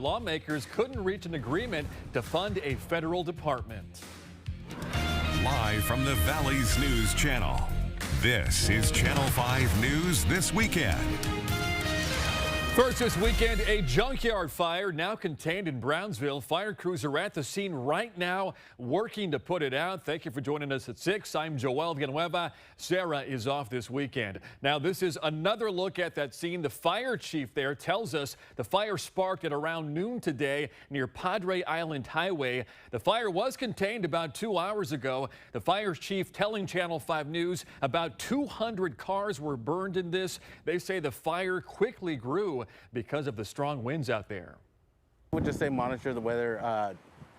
Lawmakers couldn't reach an agreement to fund a federal department. Live from the Valley's News Channel, this is Channel 5 News This Weekend. First this weekend, a junkyard fire now contained in Brownsville. Fire crews are at the scene right now working to put it out. Thank you for joining us at 6. I'm Joel Villanueva. Sarah is off this weekend. Now, this is another look at that scene. The fire chief there tells us the fire sparked at around noon today near Padre Island Highway. The fire was contained about 2 hours ago. The fire chief telling Channel 5 News about 200 cars were burned in this. They say the fire quickly grew because of the strong winds out there. I would just say monitor the weather.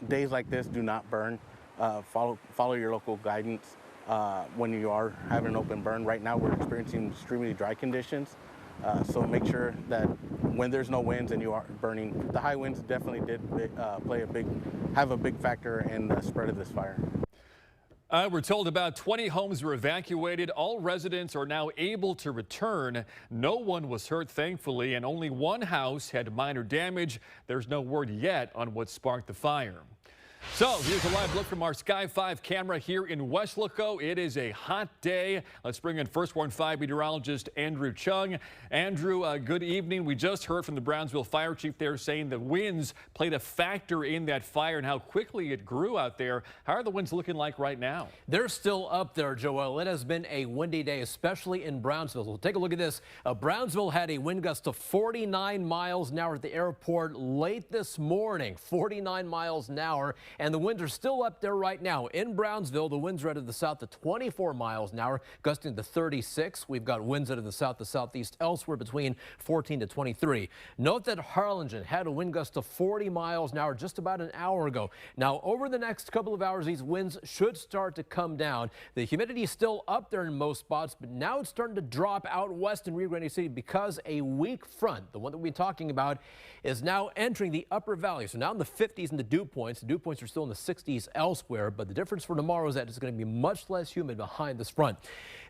Days like this do not burn. Follow your local guidance when you are having an open burn. Right now we're experiencing extremely dry conditions, so make sure that when there's no winds and you are burning, the high winds definitely did have a big factor in the spread of this fire. We're told about 20 homes were evacuated. All residents are now able to return. No one was hurt, thankfully, and only one house had minor damage. There's no word yet on what sparked the fire. So here's a live look from our Sky 5 camera here in Weslaco. It is a hot day. Let's bring in First Warn 5 meteorologist Andrew Chung. Andrew, good evening. We just heard from the Brownsville fire chief there saying the winds played a factor in that fire and how quickly it grew out there. How are the winds looking like right now? They're still up there, Joel. It has been a windy day, especially in Brownsville. So take a look at this. Brownsville had a wind gust of 49 miles an hour at the airport late this morning, 49 miles an hour. And the winds are still up there right now. In Brownsville, the winds are out of the south to 24 miles an hour, gusting to 36. We've got winds out of the south to southeast elsewhere between 14 to 23. Note that Harlingen had a wind gust of 40 miles an hour just about an hour ago. Now, over the next couple of hours, these winds should start to come down. The humidity is still up there in most spots, but now it's starting to drop out west in Rio Grande City because a weak front, the one that we've been talking about, is now entering the upper valley. So now in the 50s in the dew points. The dew points are still in the 60s elsewhere, but the difference for tomorrow is that it's going to be much less humid behind this front.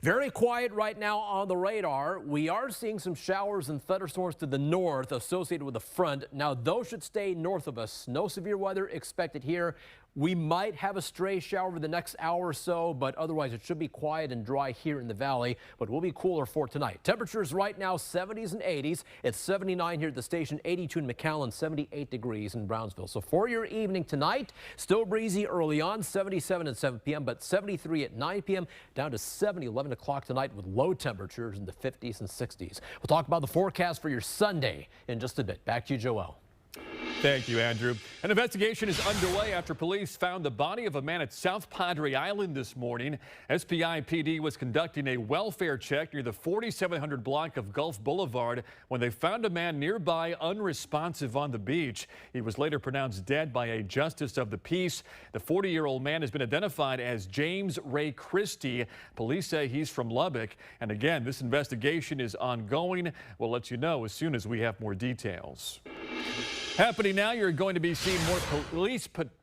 Very quiet right now on the radar. We are seeing some showers and thunderstorms to the north associated with the front. Now those should stay north of us. No severe weather expected here. We might have a stray shower over the next hour or so, but otherwise it should be quiet and dry here in the valley, but will be cooler for tonight. Temperatures right now 70s and 80s. It's 79 here at the station, 82 in McAllen, 78 degrees in Brownsville. So for your evening tonight, still breezy early on, 77 at 7 p.m., but 73 at 9 p.m., down to 70, 11 o'clock tonight with low temperatures in the 50s and 60s. We'll talk about the forecast for your Sunday in just a bit. Back to you, Joel. Thank you, Andrew. An investigation is underway after police found the body of a man at South Padre Island this morning. SPI PD was conducting a welfare check near the 4700 block of Gulf Boulevard when they found a man nearby unresponsive on the beach. He was later pronounced dead by a justice of the peace. The 40-year-old man has been identified as James Ray Christie. Police say he's from Lubbock. And again, this investigation is ongoing. We'll let you know as soon as we have more details. Happening now, you're going to be seeing more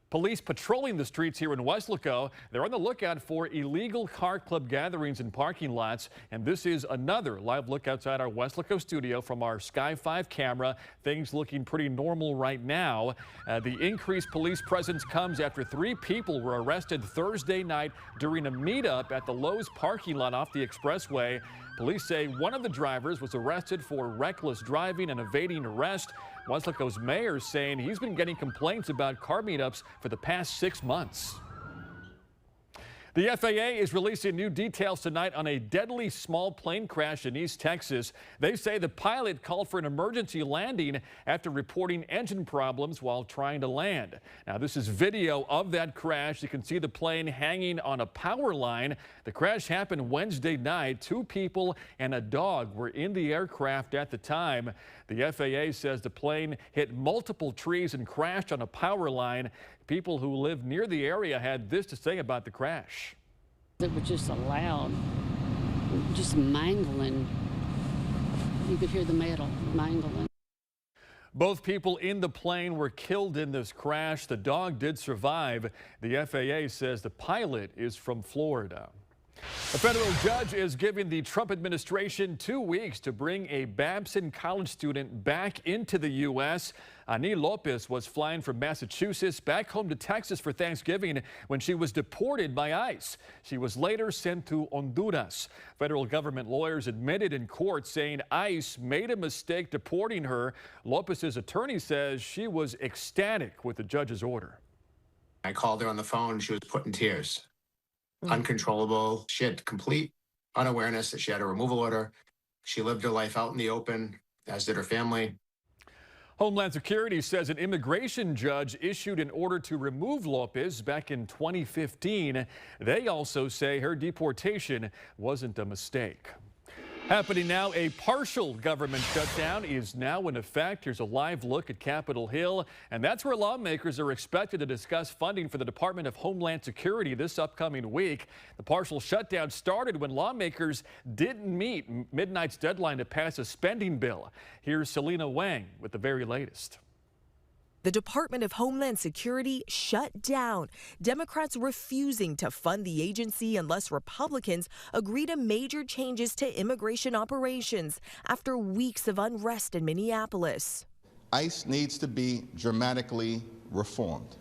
police patrolling the streets here in Weslaco. They're on the lookout for illegal car club gatherings in parking lots. And this is another live look outside our Weslaco studio from our Sky 5 camera. Things looking pretty normal right now. The increased police presence comes after 3 people were arrested Thursday night during a meetup at the Lowe's parking lot off the expressway. Police say one of the drivers was arrested for reckless driving and evading arrest. Weslaco's mayor is saying he's been getting complaints about car meetups for the past 6 months. The FAA is releasing new details tonight on a deadly small plane crash in East Texas. They say the pilot called for an emergency landing after reporting engine problems while trying to land. Now, this is video of that crash. You can see the plane hanging on a power line. The crash happened Wednesday night. 2 people and a dog were in the aircraft at the time. The FAA says the plane hit multiple trees and crashed on a power line. People who live near the area had this to say about the crash. It was just a loud, just mangling. You could hear the metal mangling. Both people in the plane were killed in this crash. The dog did survive. The FAA says the pilot is from Florida. A federal judge is giving the Trump administration 2 weeks to bring a Babson college student back into the U.S. Ani Lopez was flying from Massachusetts back home to Texas for Thanksgiving when she was deported by ICE. She was later sent to Honduras. Federal government lawyers admitted in court saying ICE made a mistake deporting her. Lopez's attorney says she was ecstatic with the judge's order. I called her on the phone. She was put in tears. Uncontrollable. She had complete unawareness that she had a removal order. She lived her life out in the open, as did her family. Homeland Security says an immigration judge issued an order to remove Lopez back in 2015. They also say her deportation wasn't a mistake. Happening now, a partial government shutdown is now in effect. Here's a live look at Capitol Hill, and that's where lawmakers are expected to discuss funding for the Department of Homeland Security this upcoming week. The partial shutdown started when lawmakers didn't meet midnight's deadline to pass a spending bill. Here's Selena Wang with the very latest. The Department of Homeland Security shut down, Democrats refusing to fund the agency unless Republicans agree to major changes to immigration operations after weeks of unrest in Minneapolis. ICE needs to be dramatically reformed.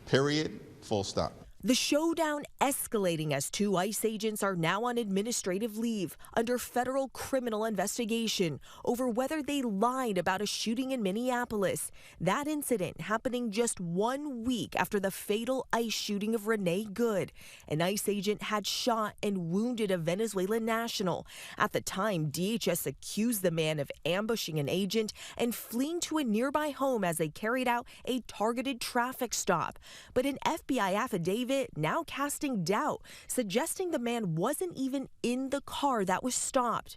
Period. Full stop. The showdown escalating as 2 ICE agents are now on administrative leave under federal criminal investigation over whether they lied about a shooting in Minneapolis. That incident happening just 1 week after the fatal ICE shooting of Renee Good. An ICE agent had shot and wounded a Venezuelan national. At the time, DHS accused the man of ambushing an agent and fleeing to a nearby home as they carried out a targeted traffic stop. But an FBI affidavit now casting doubt, suggesting the man wasn't even in the car that was stopped.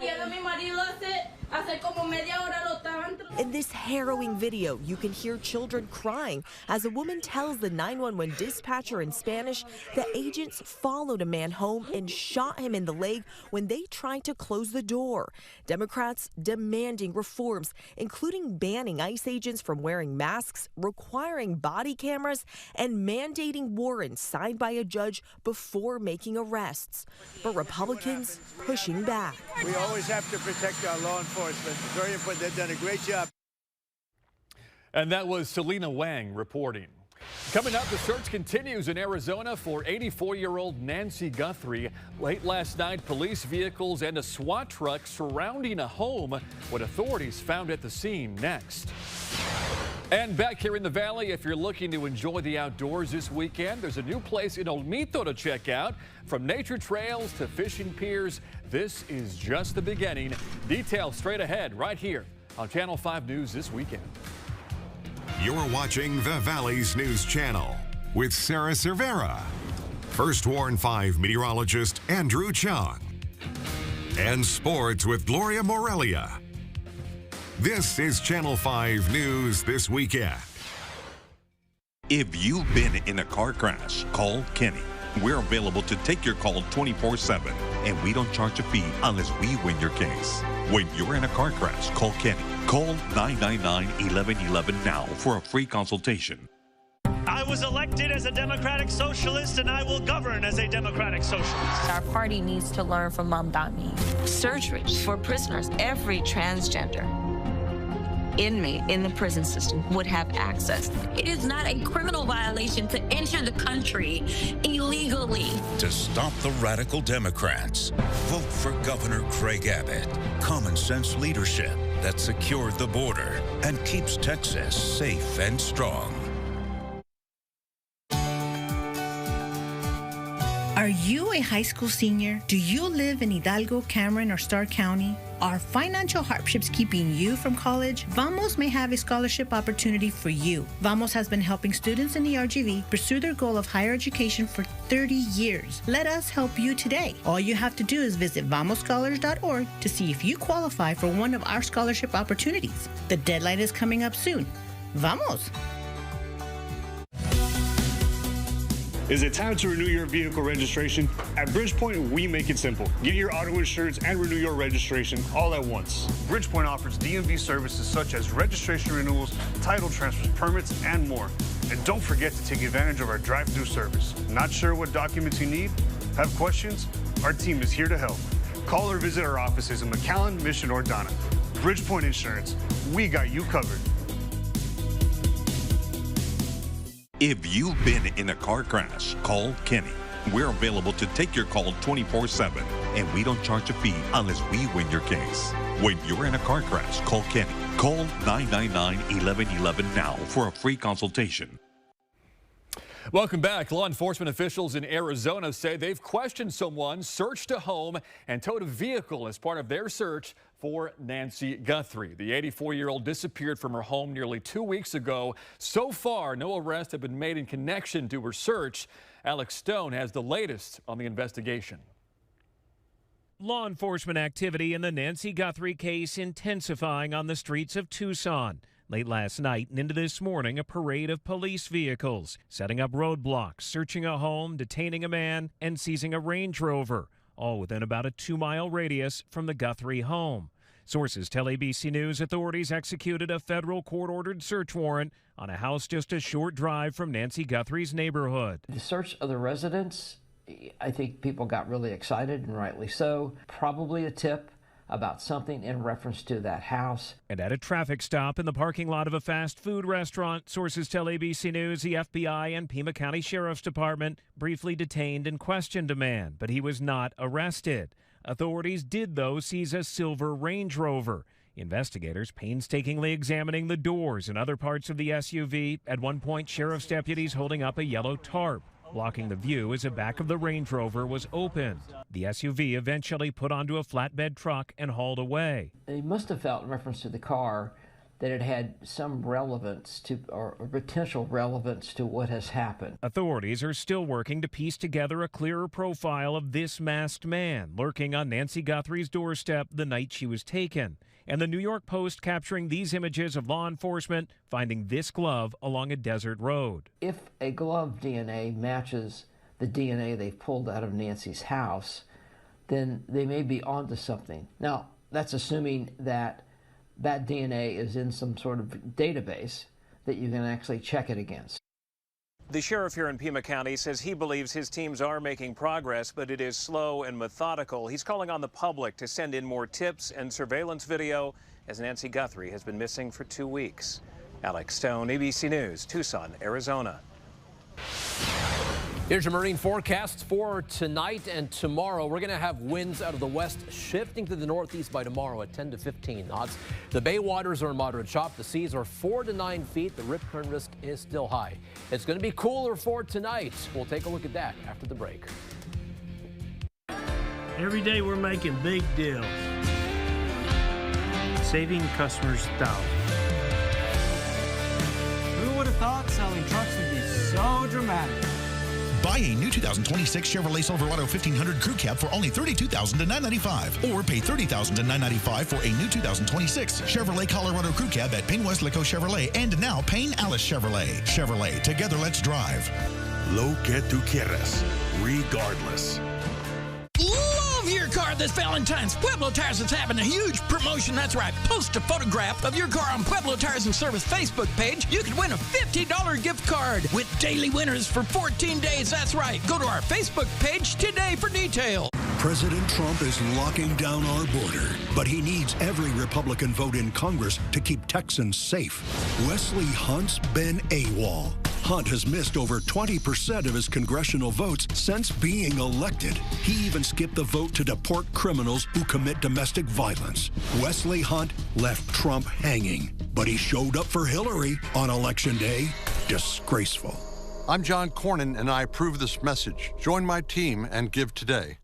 In this harrowing video, you can hear children crying as a woman tells the 911 dispatcher in Spanish the agents followed a man home and shot him in the leg when they tried to close the door. Democrats demanding reforms, including banning ICE agents from wearing masks, requiring body cameras, and mandating warrants signed by a judge before making arrests. But Republicans pushing back. We always have to protect our law enforcement. It's very important. They've done a great job. And that was Selena Wang reporting. Coming up, the search continues in Arizona for 84-year-old Nancy Guthrie. Late last night, police vehicles and a SWAT truck surrounding a home. What authorities found at the scene next. And back here in the valley, if you're looking to enjoy the outdoors this weekend, there's a new place in Olmito to check out. From nature trails to fishing piers, this is just the beginning. Details straight ahead right here on Channel 5 News This Weekend. You're watching the Valley's News Channel with Sarah Cervera, First Warn 5 meteorologist Andrew Chung, and sports with Gloria Morelia. This is Channel 5 News This Weekend. If you've been in a car crash, call Kenny. We're available to take your call 24/7, and we don't charge a fee unless we win your case. When you're in a car crash, call Kenny. Call 999-1111 now for a free consultation. I was elected as a Democratic Socialist, and I will govern as a Democratic Socialist. Our party needs to learn from Mom.me. Surgery for prisoners, every transgender inmate in the prison system would have access. It is not a criminal violation to enter the country illegally. To stop the radical Democrats, vote for Governor Craig Abbott. Common sense leadership that secured the border and keeps Texas safe and strong. Are you a high school senior? Do you live in Hidalgo, Cameron, or Starr County? Are financial hardships keeping you from college? Vamos may have a scholarship opportunity for you. Vamos has been helping students in the RGV pursue their goal of higher education for 30 years. Let us help you today. All you have to do is visit vamosscholars.org to see if you qualify for one of our scholarship opportunities. The deadline is coming up soon. Vamos! Is it time to renew your vehicle registration? At Bridgepoint, we make it simple. Get your auto insurance and renew your registration all at once. Bridgepoint offers DMV services such as registration renewals, title transfers, permits, and more. And don't forget to take advantage of our drive-through service. Not sure what documents you need? Have questions? our team is here to help. Call or visit our offices in McAllen, Mission, or Donna. Bridgepoint Insurance, we got you covered. If you've been in a car crash, call Kenny. We're available to take your call 24/7, and we don't charge a fee unless we win your case. When you're in a car crash, call Kenny. Call 999-1111 now for a free consultation. Welcome back. Law enforcement officials in Arizona say they've questioned someone, searched a home, and towed a vehicle as part of their search for Nancy Guthrie. The 84-year-old disappeared from her home nearly 2 weeks ago. So far, no arrests have been made in connection to her search. Alex Stone has the latest on the investigation. Law enforcement activity in the Nancy Guthrie case intensifying on the streets of Tucson. Late last night and into this morning, a parade of police vehicles setting up roadblocks, searching a home, detaining a man, and seizing a Range Rover, all within about a 2-mile radius from the Guthrie home. Sources tell ABC News authorities executed a federal court-ordered search warrant on a house just a short drive from Nancy Guthrie's neighborhood. The search of the residence, I think people got really excited, and rightly so. Probably a tip about something in reference to that house. And at a traffic stop in the parking lot of a fast food restaurant, sources tell ABC News the FBI and Pima County Sheriff's Department briefly detained and questioned a man, but he was not arrested. Authorities did, though, seize a silver Range Rover. Investigators painstakingly examining the doors and other parts of the SUV. At one point, sheriff's deputies holding up a yellow tarp, blocking the view as the back of the Range Rover was opened. The SUV eventually put onto a flatbed truck and hauled away. They must have felt, in reference to the car, that it had some relevance to, or potential relevance to what has happened. Authorities are still working to piece together a clearer profile of this masked man lurking on Nancy Guthrie's doorstep the night she was taken. And the New York Post capturing these images of law enforcement finding this glove along a desert road. If a glove DNA matches the DNA they've pulled out of Nancy's house, then they may be onto something. Now, that's assuming that that DNA is in some sort of database that you can actually check it against. The sheriff here in Pima County says he believes his teams are making progress, but it is slow and methodical. He's calling on the public to send in more tips and surveillance video, as Nancy Guthrie has been missing for 2 weeks. Alex Stone, ABC News, Tucson, Arizona. Here's your marine forecasts for tonight and tomorrow. We're going to have winds out of the west shifting to the northeast by tomorrow at 10 to 15 knots. The bay waters are in moderate chop. The seas are 4 to 9 feet. The rip current risk is still high. It's going to be cooler for tonight. We'll take a look at that after the break. Every day we're making big deals, saving customers thousands. Who would have thought selling trucks would be so dramatic? Buy a new 2026 Chevrolet Silverado 1500 Crew Cab for only $32,995, or pay $30,995 for a new 2026 Chevrolet Colorado Crew Cab at Payne Weslaco Chevrolet and now Payne Alice Chevrolet. Chevrolet, together let's drive. Lo que tú quieras, regardless. Love your car this Valentine's. Pueblo Tires is having a huge promotion. That's right. Post a photograph of your car on Pueblo Tires and Service Facebook page. You could win a $50 gift card with daily winners for 14 days. That's right. Go to our Facebook page today for details. President Trump is locking down our border, but he needs every Republican vote in Congress to keep Texans safe. Wesley Hunt's been AWOL. Hunt has missed over 20% of his congressional votes since being elected. He even skipped the vote to deport criminals who commit domestic violence. Wesley Hunt left Trump hanging, but he showed up for Hillary on Election Day. Disgraceful. I'm John Cornyn, and I approve this message. Join my team and give today.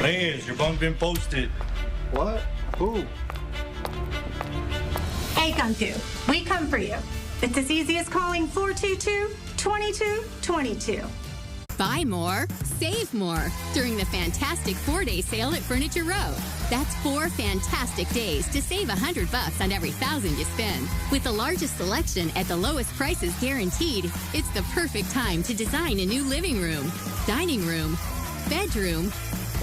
Reyes, your bunk been posted. What? Who? Hey, Kung Fu, we come for you. It's as easy as calling 422-2222. Buy more, save more during the fantastic 4-day sale at Furniture Row. That's 4 fantastic days to save $100 on every $1,000 you spend. With the largest selection at the lowest prices guaranteed, it's the perfect time to design a new living room, dining room, bedroom,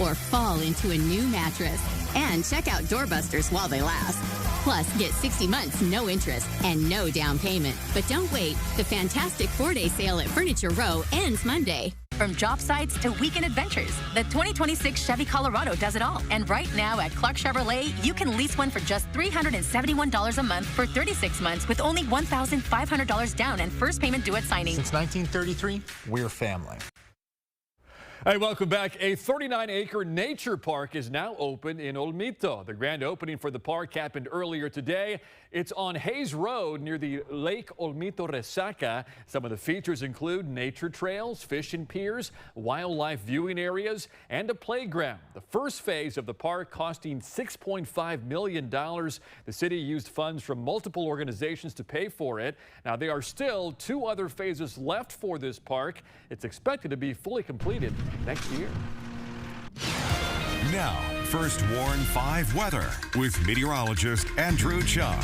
or fall into a new mattress. And check out doorbusters while they last. Plus, get 60 months, no interest, and no down payment. But don't wait. The fantastic 4-day sale at Furniture Row ends Monday. From job sites to weekend adventures, the 2026 Chevy Colorado does it all. And right now at Clark Chevrolet, you can lease one for just $371 a month for 36 months with only $1,500 down and first payment due at signing. Since 1933, we're family. Hey, welcome back. A 39-acre nature park is now open in Olmito. The grand opening for the park happened earlier today. It's on Hayes Road near the Lake Olmito Resaca. Some of the features include nature trails, fishing piers, wildlife viewing areas, and a playground. The first phase of the park costing $6.5 million. The city used funds from multiple organizations to pay for it. Now, there are still 2 other phases left for this park. It's expected to be fully completed next year. Now, First Warn 5 weather with meteorologist Andrew Chung.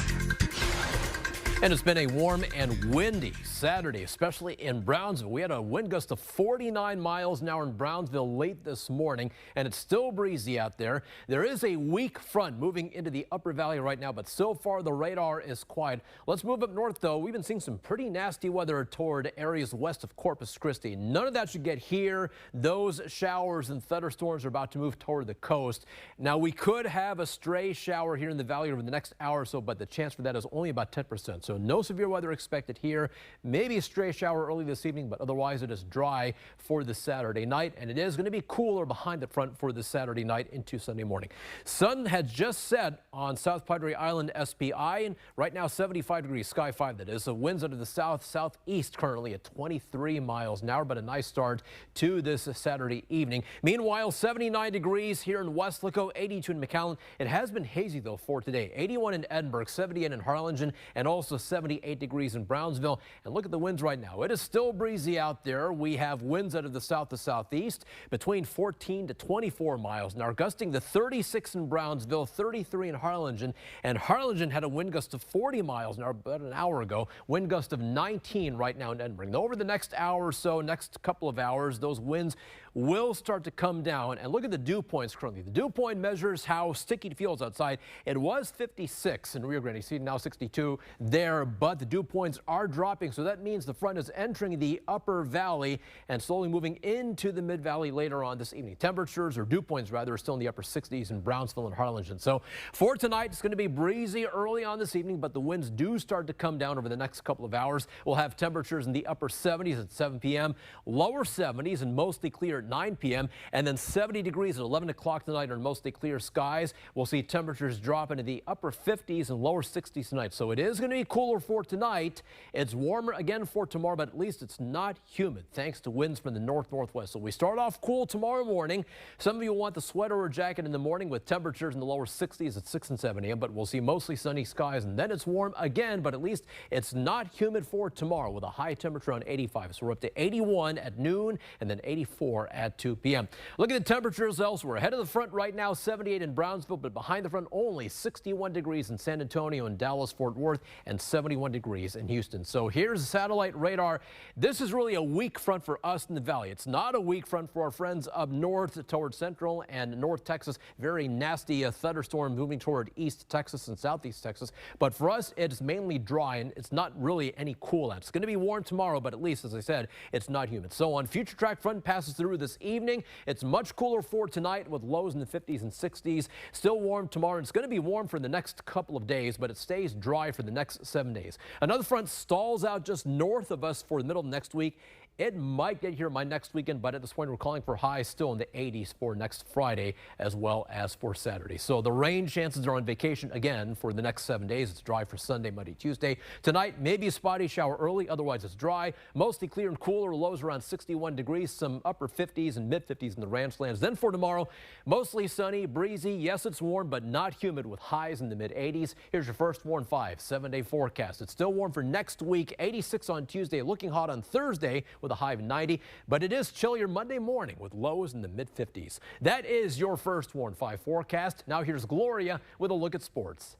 And it's been a warm and windy Saturday, especially in Brownsville. We had a wind gust of 49 miles an hour in Brownsville late this morning, and it's still breezy out there. There is a weak front moving into the upper valley right now, but so far the radar is quiet. Let's move up north, though. We've been seeing some pretty nasty weather toward areas west of Corpus Christi. None of that should get here. Those showers and thunderstorms are about to move toward the coast. Now, we could have a stray shower here in the valley over the next hour or so, but the chance for that is only about 10%. So no severe weather expected here. Maybe a stray shower early this evening, but otherwise it is dry for the Saturday night, and it is going to be cooler behind the front for the Saturday night into Sunday morning. Sun has just set on South Padre Island SPI, and right now 75 degrees, Sky 5 that is. So winds out of the southeast currently at 23 miles an hour, but a nice start to this Saturday evening. Meanwhile, 79 degrees here in Weslaco, 82 in McAllen. It has been hazy though for today. 81 in Edinburgh, 78 in Harlingen, and also 78 degrees in Brownsville. And look at the winds right now. It is still breezy out there. We have winds out of the south to southeast between 14 to 24 miles an hour, gusting to 36 in Brownsville, 33 in Harlingen. And Harlingen had a wind gust of 40 miles an hour about an hour ago. Wind gust of 19 right now in Edinburgh. Now, over the next hour or so, next couple of hours, those winds will start to come down. And look at the dew points currently. The dew point measures how sticky it feels outside. It was 56 in Rio Grande. You see now 62 there, but the dew points are dropping. So that means the front is entering the upper valley and slowly moving into the mid valley later on this evening. Temperatures, or dew points rather, are still in the upper 60s in Brownsville and Harlingen. So for tonight, it's going to be breezy early on this evening, but the winds do start to come down over the next couple of hours. We'll have temperatures in the upper 70s at 7 p.m., lower 70s and mostly clear at 9 p.m. and then 70 degrees at 11 o'clock tonight on mostly clear skies. We'll see temperatures drop into the upper 50s and lower 60s tonight. So it is going to be cooler for tonight. It's warmer again for tomorrow, but at least it's not humid thanks to winds from the north-northwest. So we start off cool tomorrow morning. Some of you will want the sweater or jacket in the morning with temperatures in the lower 60s at 6 and 7 a.m., but we'll see mostly sunny skies, and then it's warm again, but at least it's not humid for tomorrow with a high temperature on 85. So we're up to 81 at noon and then 84 at 2 p.m. Look at the temperatures elsewhere. Ahead of the front right now, 78 in Brownsville, but behind the front only 61 degrees in San Antonio and Dallas, Fort Worth, and 71 degrees in Houston. So here's satellite radar. This is really a weak front for us in the valley. It's not a weak front for our friends up north toward central and north Texas. Very nasty thunderstorm moving toward east Texas and southeast Texas. But for us, it's mainly dry and it's not really any cool out. It's going to be warm tomorrow, but at least, as I said, it's not humid. So on future track front passes through this evening. It's much cooler for tonight with lows in the 50s and 60s. Still warm tomorrow. It's going to be warm for the next couple of days, but it stays dry for the next 7 days. Another front stalls out just north of us for the middle of next week. It might get here by next weekend, but at this point, we're calling for highs still in the 80s for next Friday as well as for Saturday. So the rain chances are on vacation again for the next 7 days. It's dry for Sunday, Monday, Tuesday. Tonight, maybe a spotty shower early. Otherwise, it's dry. Mostly clear and cooler. Lows around 61 degrees. Some upper 50s and mid 50s in the ranch lands. Then for tomorrow, mostly sunny, breezy. Yes, it's warm, but not humid with highs in the mid 80s. Here's your first Warn 5 7-day forecast. It's still warm for next week. 86 on Tuesday. Looking hot on Thursday with a high of 90, but it is chillier Monday morning with lows in the mid 50s. That is your first Warn 5 forecast. Now here's Gloria with a look at sports.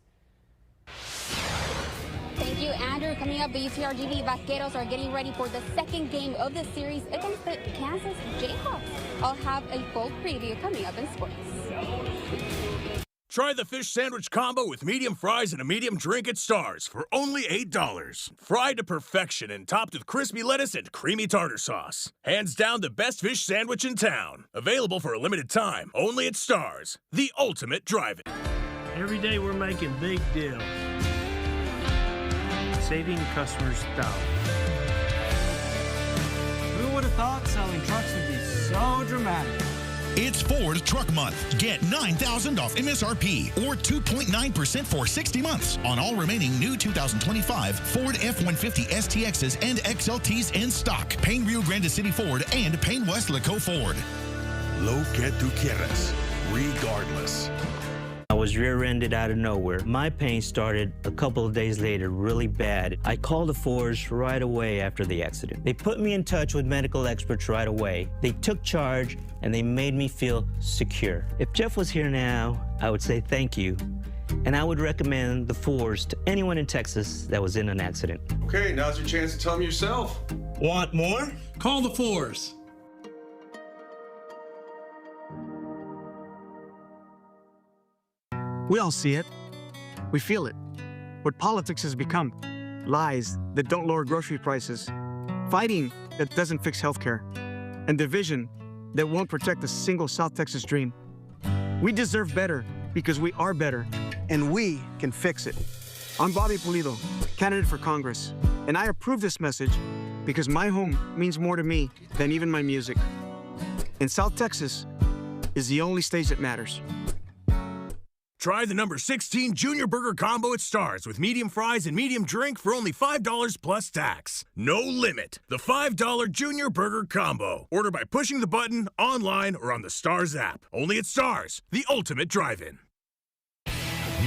Thank you, Andrew. Coming up, the UTRGV Vaqueros are getting ready for the second game of the series against the Kansas Jayhawks. I'll have a full preview coming up in sports. Try the fish sandwich combo with medium fries and a medium drink at Stars for only $8. Fried to perfection and topped with crispy lettuce and creamy tartar sauce. Hands down the best fish sandwich in town. Available for a limited time, only at Stars. The ultimate drive-in. Every day we're making big deals. Saving customers thousands. Who would have thought selling trucks would be so dramatic? It's Ford Truck Month. Get $9,000 off MSRP or 2.9% for 60 months on all remaining new 2025 Ford F-150 STXs and XLTs in stock. Payne Rio Grande City Ford and Payne Weslaco Ford. Lo que tú quieras, regardless. I was rear-ended out of nowhere. My pain started a couple of days later really bad. I called the Fords right away after the accident. They put me in touch with medical experts right away. They took charge and they made me feel secure. If Jeff was here now, I would say thank you. And I would recommend the Fords to anyone in Texas that was in an accident. Okay, now's your chance to tell them yourself. Want more? Call the Fords. We all see it. We feel it. What politics has become. Lies that don't lower grocery prices. Fighting that doesn't fix healthcare. And division that won't protect a single South Texas dream. We deserve better because we are better, and we can fix it. I'm Bobby Pulido, candidate for Congress, and I approve this message because my home means more to me than even my music. And South Texas is the only stage that matters. Try the number 16 Junior Burger Combo at Stars with medium fries and medium drink for only $5 plus tax. No limit. The $5 Junior Burger Combo. Order by pushing the button, online, or on the Stars app. Only at Stars, the ultimate drive-in.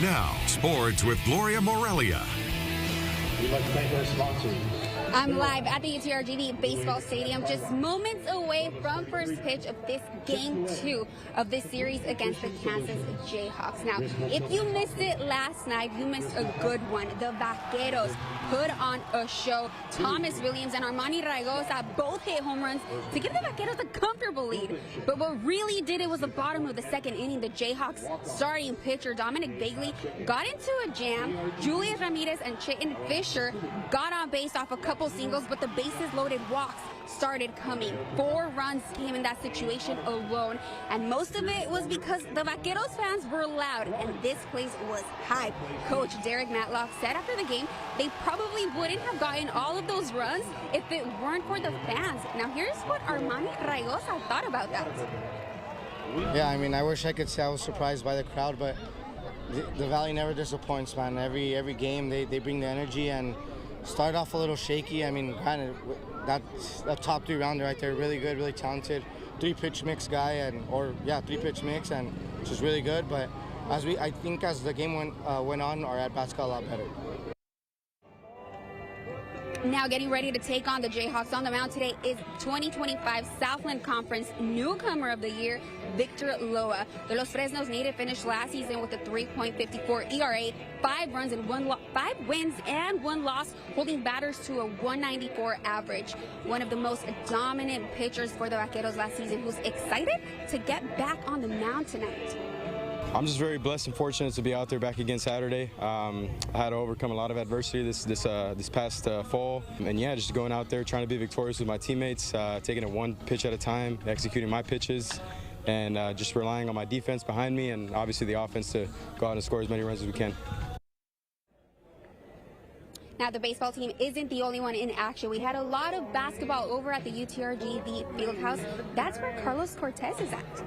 Now, sports with Gloria Morelia. We'd like to thank our sponsors. I'm live at the UTRGV Baseball Stadium, just moments away from first pitch of this Game 2 of this series against the Kansas Jayhawks. Now, if you missed it last night, you missed a good one. The Vaqueros put on a show. Thomas Williams and Armani Raigosa both hit home runs to give the Vaqueros a comfortable lead. But what really did it was the bottom of the second inning. The Jayhawks starting pitcher Dominic Bagley got into a jam. Julius Ramirez and Chitin Fisher got on base off a couple singles, but the bases loaded walks started coming. 4 runs came in that situation alone, and most of it was because the Vaqueros fans were loud and this place was hype. Coach Derek Matlock said after the game they probably wouldn't have gotten all of those runs if it weren't for the fans. Now here's what Armani Raigosa thought about that. Yeah, I mean, I wish I could say I was surprised by the crowd, but the Valley never disappoints, man. Every game they bring the energy, and started off a little shaky. I mean, granted, that top 3 rounder right there, really good, really talented. 3-pitch mix guy, 3-pitch mix, and which is really good. But I think as the game went on, our at-bats got a lot better. Now getting ready to take on the Jayhawks on the mound today is 2025 Southland Conference Newcomer of the Year, Victor Loa. The Los Fresnos native finished last season with a 3.54 ERA, 5 wins and 1 loss, holding batters to a 194 average. One of the most dominant pitchers for the Vaqueros last season, who's excited to get back on the mound tonight. I'm just very blessed and fortunate to be out there back again Saturday. I had to overcome a lot of adversity this past fall, and yeah, just going out there trying to be victorious with my teammates, taking it 1 pitch at a time, executing my pitches, and just relying on my defense behind me, and obviously the offense to go out and score as many runs as we can. Now, the baseball team isn't the only one in action. We had a lot of basketball over at the UTRGV Fieldhouse. That's where Carlos Cortez is at.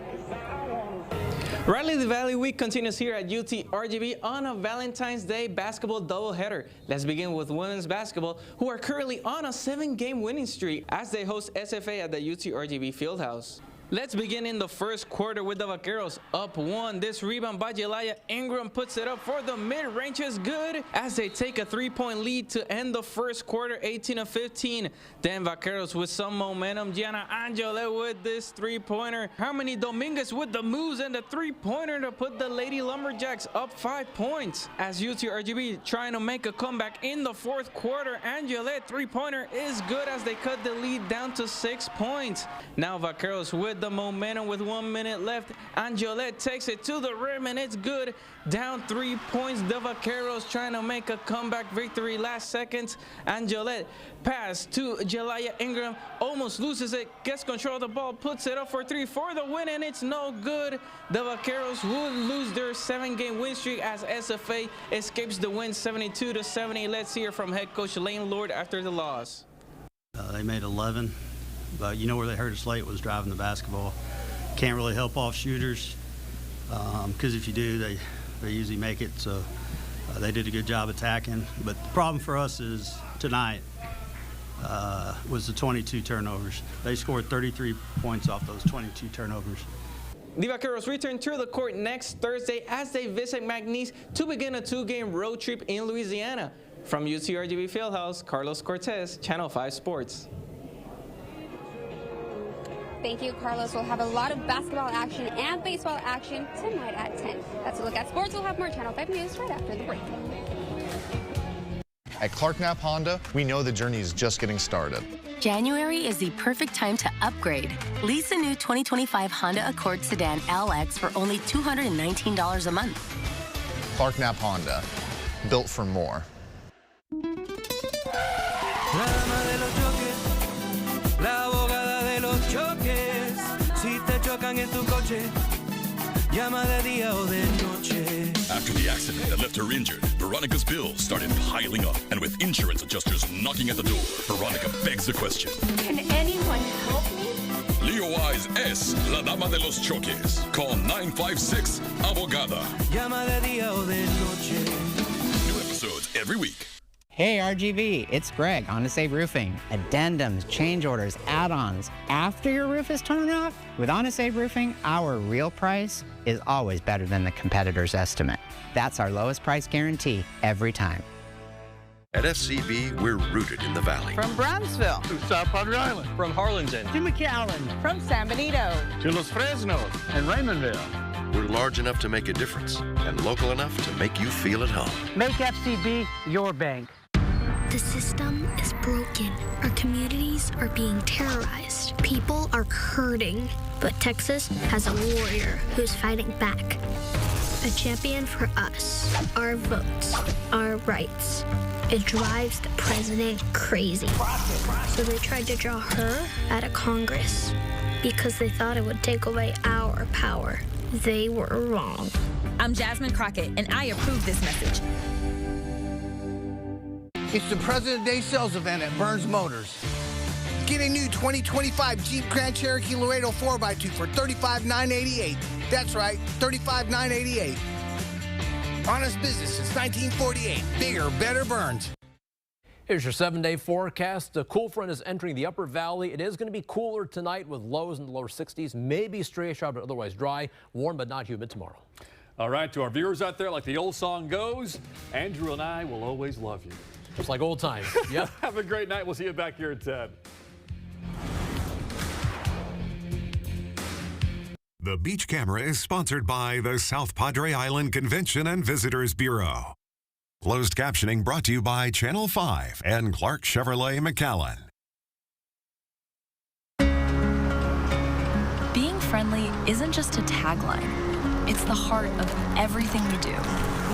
Rally the Valley Week continues here at UTRGV on a Valentine's Day basketball doubleheader. Let's begin with women's basketball, who are currently on a 7-game winning streak as they host SFA at the UTRGV Fieldhouse. Let's begin in the first quarter with the Vaqueros up 1. This rebound by Jelaya Ingram puts it up for the mid-range is good as they take a 3-point lead to end the first quarter 18-15. Then Vaqueros with some momentum. Gianna Angele with this 3-pointer. Harmony Dominguez with the moves and the 3-pointer to put the Lady Lumberjacks up 5 points. As UTRGV trying to make a comeback in the fourth quarter, Angele 3-pointer is good as they cut the lead down to 6 points. Now Vaqueros with the momentum with 1 minute left. Angelet takes it to the rim, and it's good. Down 3 points. The Vaqueros trying to make a comeback victory last seconds. Angelet pass to Jelaya Ingram. Almost loses it. Gets control of the ball. Puts it up for 3 for the win, and it's no good. The Vaqueros would lose their 7-game win streak as SFA escapes the win 72-70. Let's hear from head coach Lane Lord after the loss. They made 11, but you know where they hurt us late was driving the basketball. Can't really help off shooters because if you do, they usually make it. So they did a good job attacking. But the problem for us is tonight was the 22 turnovers. They scored 33 points off those 22 turnovers. The Vaqueros return to the court next Thursday as they visit McNeese to begin a 2-game road trip in Louisiana. From UTRGV Fieldhouse, Carlos Cortez, Channel 5 Sports. Thank you, Carlos. We'll have a lot of basketball action and baseball action tonight at 10. That's a look at sports. We'll have more Channel 5 news right after the break. At Clark Knapp Honda, we know the journey is just getting started. January is the perfect time to upgrade. Lease a new 2025 Honda Accord Sedan LX for only $219 a month. Clark Knapp Honda, built for more. La dama de los choques, la abogada de los choques. Si te chocan en tu coche, llama de día o de noche. After the accident that left her injured, Veronica's bills started piling up. And with insurance adjusters knocking at the door, Veronica begs the question. Can anyone help me? Leo Wise es la dama de los choques. Call 956 Abogada. Llama de día o de noche. New episodes every week. Hey RGV, it's Greg, Honda Save Roofing. Addendums, change orders, add-ons. After your roof is torn off, with Honda Save Roofing, our real price is always better than the competitor's estimate. That's our lowest price guarantee every time. At FCB, we're rooted in the Valley. From Brownsville to South Padre Island. From Harlingen to McAllen. From San Benito to Los Fresnos and Raymondville. We're large enough to make a difference and local enough to make you feel at home. Make FCB your bank. The system is broken. Our communities are being terrorized. People are hurting. But Texas has a warrior who's fighting back. A champion for us, our votes, our rights. It drives the president crazy. So they tried to draw her out of Congress because they thought it would take away our power. They were wrong. I'm Jasmine Crockett, and I approve this message. It's the President Day sales event at Burns Motors. Get a new 2025 Jeep Grand Cherokee Laredo 4x2 for $35,988. That's right, $35,988. Honest business since 1948. Bigger, better Burns. Here's your 7-day forecast. A cool front is entering the upper valley. It is going to be cooler tonight with lows in the lower 60s. Maybe stray showers, but otherwise dry. Warm but not humid tomorrow. All right, to our viewers out there, like the old song goes, Andrew and I will always love you. Just like old times. Yep. Have a great night. We'll see you back here at 10. The Beach Camera is sponsored by the South Padre Island Convention and Visitors Bureau. Closed captioning brought to you by Channel 5 and Clark Chevrolet McAllen. Being friendly isn't just a tagline. It's the heart of everything we do.